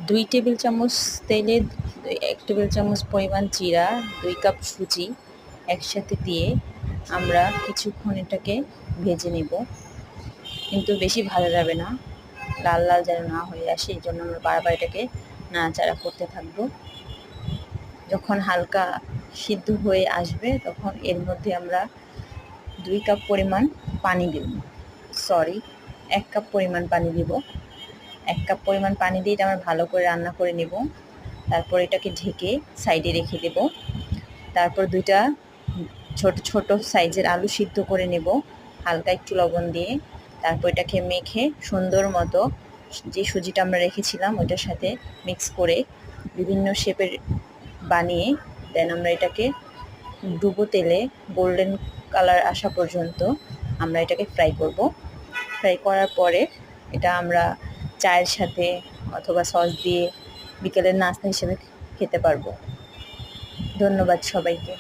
2 table চামচ তেলে 1 table চামচ পরিমাণ জিরা, 2 কাপ সুজি একসাথে দিয়ে আমরা কিছুক্ষণ এটাকে ভেজে নেব। কিন্তু বেশি ভাজা যাবে না, লাল লাল যেন না হয়ে আসে, এই জন্য আমরা বারবার এটাকে নাড়াচাড়া করতে থাকব। যখন হালকা সিদ্ধ হয়ে আসবে তখন এর মধ্যে আমরা 2 কাপ পরিমাণ পানি দেব, 1 কাপ পরিমাণ পানি দিব। 1 কাপ পরিমাণ পানি দিয়ে এটা আমরা ভালো করে রান্না করে নেব। তারপর এটাকে ঢেকে সাইডে রেখে দেব। তারপর 2টা ছোট ছোট সাইজের আলু সিদ্ধ করে নেব হালকা একটু লবণ দিয়ে। তারপর এটাকে মেখে সুন্দর মতো যে সুজিটা আমরা রেখেছিলাম ওইটার সাথে মিক্স করে বিভিন্ন শেপের বানিয়ে দেন আমরা এটাকে ডুবো তেলে গোল্ডেন কালার আসা পর্যন্ত আমরা এটাকে ফ্রাই করব। ফ্রাই করার পরে এটা আমরা চায়ের সাথে অথবা সস দিয়ে বিকেলের নাস্তা হিসেবে খেতে পারবো। ধন্যবাদ সবাইকে।